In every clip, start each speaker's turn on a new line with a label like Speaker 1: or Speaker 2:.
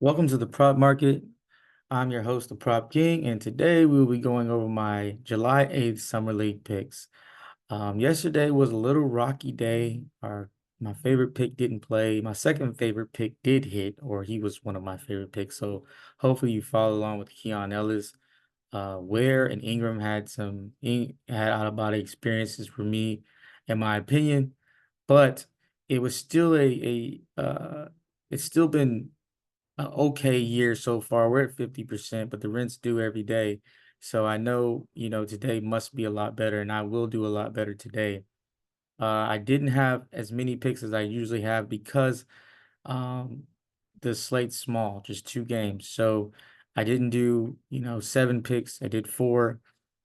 Speaker 1: Welcome to the Prop Market. I'm your host, the Prop King, and today we will be going over my July 8th Summer League picks. Yesterday was a little rocky day. My favorite pick didn't play. My second favorite pick did hit, or he was one of my favorite picks. So hopefully you follow along with Keon Ellis. Ware and Ingram had out of body experiences for me, in my opinion, but it was still it's still been an okay year so far. We're at 50%, but the rent's due every day. So I know, today must be a lot better, and I will do a lot better today. I didn't have as many picks as I usually have because um, the slate's small, just two games. So I didn't do, seven picks. I did four.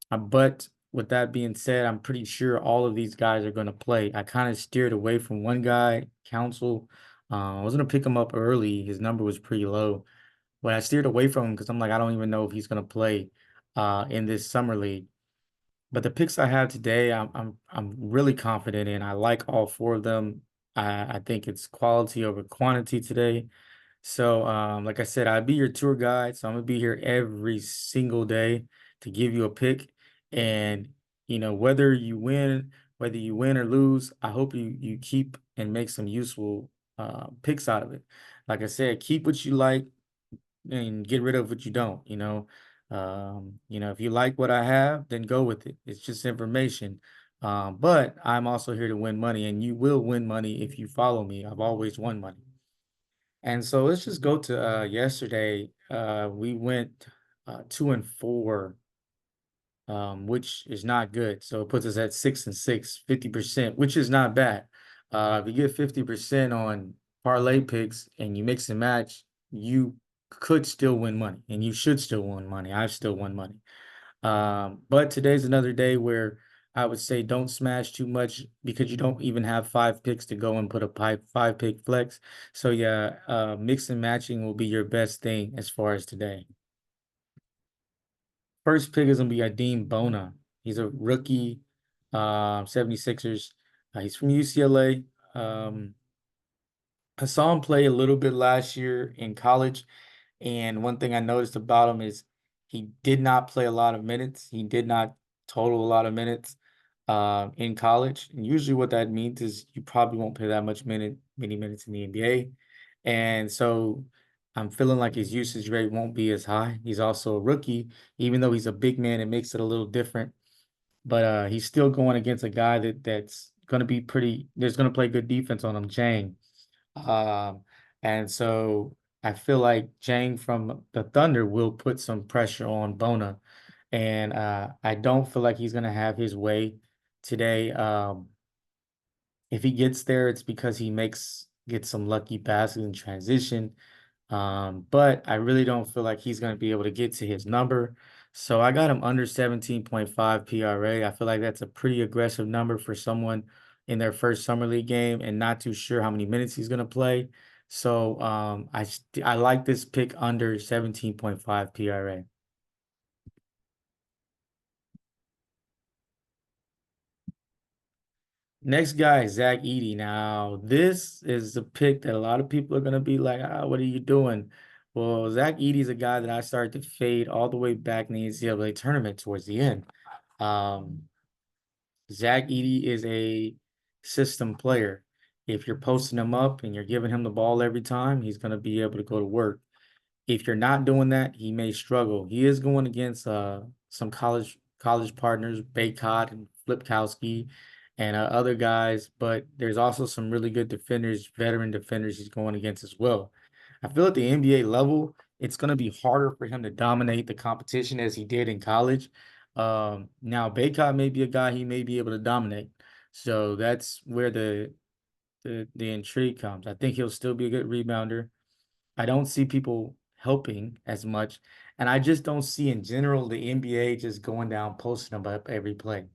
Speaker 1: But with that being said, I'm pretty sure all of these guys are going to play. I kind of steered away from one guy, Council. I was going to pick him up early. His number was pretty low, but I steered away from him because I'm like, I don't even know if he's going to play in this summer league. But the picks I have today, I'm really confident in. I like all four of them. I think it's quality over quantity today. So, like I said, I'll be your tour guide. So I'm gonna be here every single day to give you a pick. And whether you win or lose, I hope you keep and make some useful picks out of it. Like I said, keep what you like and get rid of what you don't, if you like what I have, then go with it. It's just information. But I'm also here to win money, and you will win money if you follow me. I've always won money. And so let's just go to yesterday. We went 2-4, which is not good. So it puts us at 6-6, 50%, which is not bad. If you get 50% on parlay picks and you mix and match, you could still win money, and you should still win money. I've still won money. But today's another day where I would say don't smash too much because you don't even have five picks to go and put a five pick flex. So yeah, mix and matching will be your best thing as far as today. First pick is gonna be Adeem Bona. He's a rookie, 76ers. He's from UCLA. I saw him play a little bit last year in college, and one thing I noticed about him is he did not play a lot of minutes. He did not total a lot of minutes in college. And usually what that means is you probably won't play that many minutes in the NBA. And so I'm feeling like his usage rate won't be as high. He's also a rookie, even though he's a big man, it makes it a little different. But he's still going against a guy that's gonna be there's gonna play good defense on him, Jang. Um, and so I feel like Jang from the Thunder will put some pressure on Bona. And I don't feel like he's going to have his way today. If he gets there, it's because gets some lucky passes in transition. But I really don't feel like he's going to be able to get to his number. So I got him under 17.5 PRA. I feel like that's a pretty aggressive number for someone in their first summer league game and not too sure how many minutes he's going to play. So I like this pick under 17.5 PRA. Next guy is Zach Edey. Now, this is a pick that a lot of people are going to be like, what are you doing? Well, Zach Edey is a guy that I started to fade all the way back in the NCAA tournament towards the end. Um, Zach Edey is a system player. If you're posting him up and you're giving him the ball every time, he's going to be able to go to work. If you're not doing that, he may struggle. He is going against some college partners, Baycott and Flipkowski, and other guys, but there's also some really good defenders, veteran defenders he's going against as well. I feel at the NBA level, it's going to be harder for him to dominate the competition as he did in college. Now Baycott may be a guy he may be able to dominate. So that's where the intrigue comes. I think he'll still be a good rebounder. I don't see people helping as much. And I just don't see in general the NBA just going down posting them up every play.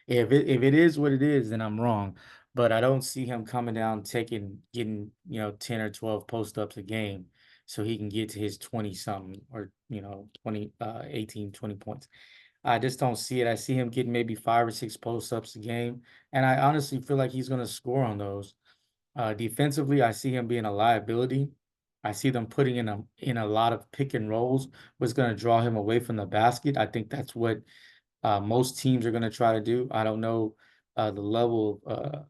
Speaker 1: If it is what it is, then I'm wrong. But I don't see him coming down getting 10 or 12 post ups a game so he can get to his 20 something or 20 18, 20 points. I just don't see it. I see him getting maybe 5 or 6 post ups a game. And I honestly feel like he's gonna score on those. Defensively, I see him being a liability. I see them putting in a lot of pick and rolls, what's going to draw him away from the basket. I think that's what most teams are going to try to do. I don't know the level of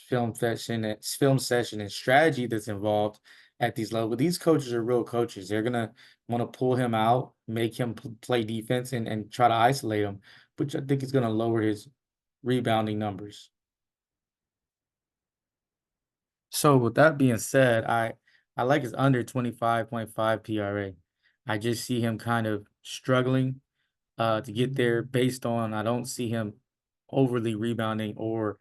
Speaker 1: film session and strategy that's involved at these levels. But these coaches are real coaches. They're going to want to pull him out, make him play defense, and try to isolate him, which I think is going to lower his rebounding numbers. So with that being said, I like his under 25.5 PRA. I just see him kind of struggling to get there based on I don't see him overly rebounding or,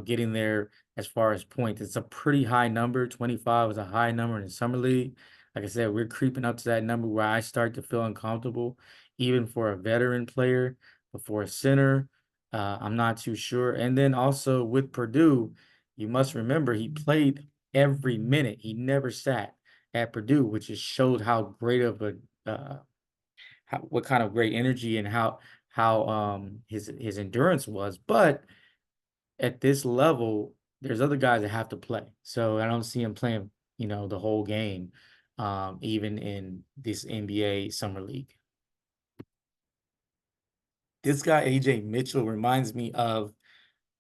Speaker 1: getting there as far as points. It's a pretty high number. 25 is a high number in the summer league. Like I said, we're creeping up to that number where I start to feel uncomfortable, even for a veteran player, but for a center, I'm not too sure. And then also with Purdue, you must remember he played every minute. He never sat at Purdue, which just showed how great of a what kind of great energy and how his endurance was. But at this level, there's other guys that have to play. So I don't see him playing, the whole game, even in this NBA summer league. This guy AJ Mitchell reminds me of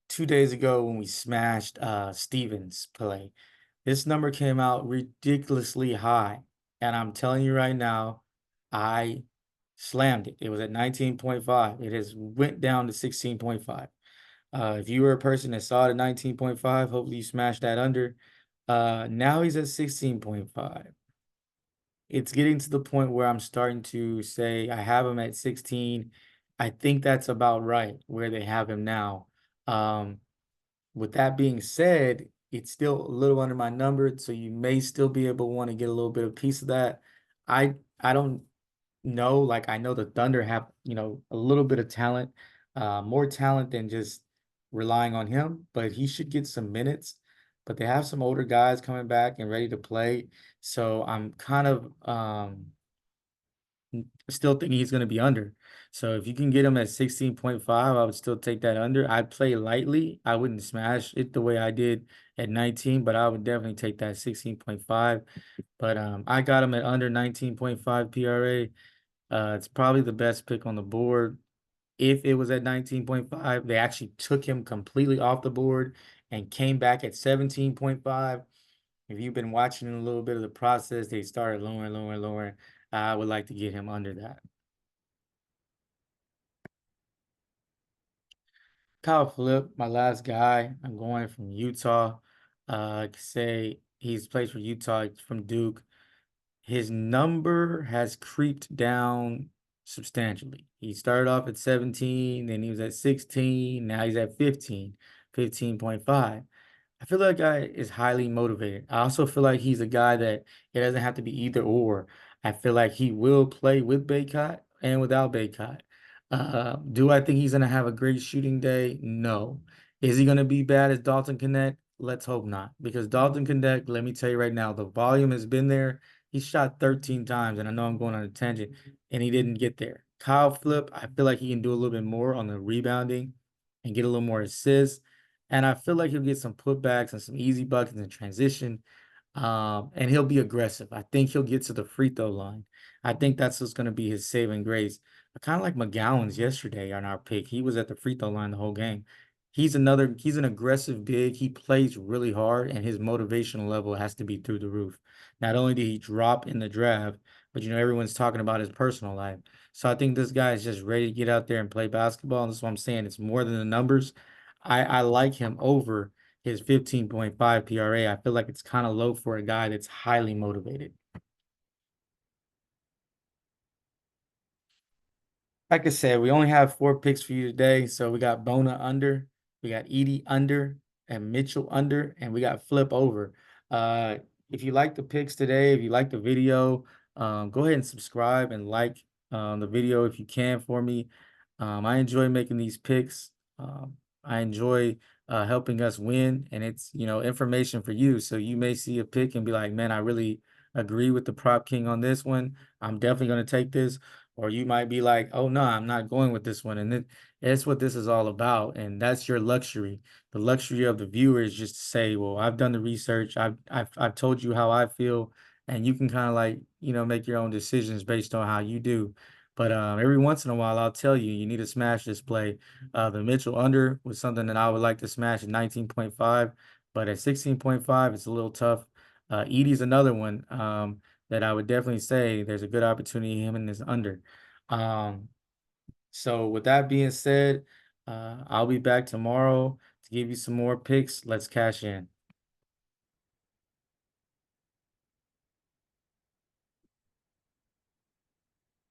Speaker 1: 2 days ago when we smashed Stevens play. This number came out ridiculously high. And I'm telling you right now, I slammed it. It was at 19.5. It has went down to 16.5. If you were a person that saw it at 19.5, hopefully you smashed that under. Now he's at 16.5. It's getting to the point where I'm starting to say I have him at 16. I think that's about right where they have him now. Um, with that being said, it's still a little under my number, so you may still be able to want to get a little bit of piece of that. I don't know, like I know the Thunder have, a little bit of talent, more talent than just relying on him, but he should get some minutes. But they have some older guys coming back and ready to play. So I'm kind of still thinking he's going to be under. So if you can get him at 16.5, I would still take that under. I'd play lightly. I wouldn't smash it the way I did at 19, but I would definitely take that 16.5. But I got him at under 19.5 PRA. It's probably the best pick on the board. If it was at 19.5, they actually took him completely off the board and came back at 17.5. If you've been watching a little bit of the process, they started lowering, lowering, lowering. I would like to get him under that. Kyle Flip, my last guy. I'm going from Utah. I could say he's plays for Utah from Duke. His number has creeped down substantially. He started off at 17, then he was at 16, now he's at 15, 15.5. I feel like guy is highly motivated. I also feel like he's a guy that it doesn't have to be either or. I feel like he will play with Baycott and without Baycott. Do I think he's gonna have a great shooting day? No. Is he gonna be bad as Dalton Connect? Let's hope not. Because Dalton Connect, let me tell you right now, the volume has been there. He shot 13 times, and I know I'm going on a tangent, and he didn't get there. Kyle Flip, I feel like he can do a little bit more on the rebounding and get a little more assists. And I feel like he'll get some putbacks and some easy buckets in transition. And he'll be aggressive. I think he'll get to the free throw line. I think that's what's going to be his saving grace. Kind of like McGowan's yesterday on our pick. He was at the free throw line the whole game. He's an aggressive big. He plays really hard, and his motivational level has to be through the roof. Not only did he drop in the draft, but everyone's talking about his personal life. So I think this guy is just ready to get out there and play basketball. And that's what I'm saying. It's more than the numbers. I like him over his 15.5 PRA. I feel like it's kind of low for a guy that's highly motivated. Like I said, we only have 4 picks for you today. So we got Bona under, we got Edey under, and Mitchell under, and we got Flip over. Uh, if you like the picks today, if you like the video, go ahead and subscribe and like the video if you can for me. I enjoy making these picks. I enjoy helping us win, and it's information for you. So you may see a pick and be like, "Man, I really agree with the prop king on this one. I'm definitely going to take this." Or you might be like, "Oh no, I'm not going with this one." And then that's what this is all about, and that's your luxury. The luxury of the viewer is just to say, "Well, I've done the research. I've told you how I feel, and you can kind of like, make your own decisions based on how you do. But every once in a while, I'll tell you, you need to smash this play. The Mitchell under was something that I would like to smash at 19.5, but at 16.5, it's a little tough. Edie's another one that I would definitely say there's a good opportunity him in this under. Um, so with that being said, I'll be back tomorrow to give you some more picks. Let's cash in.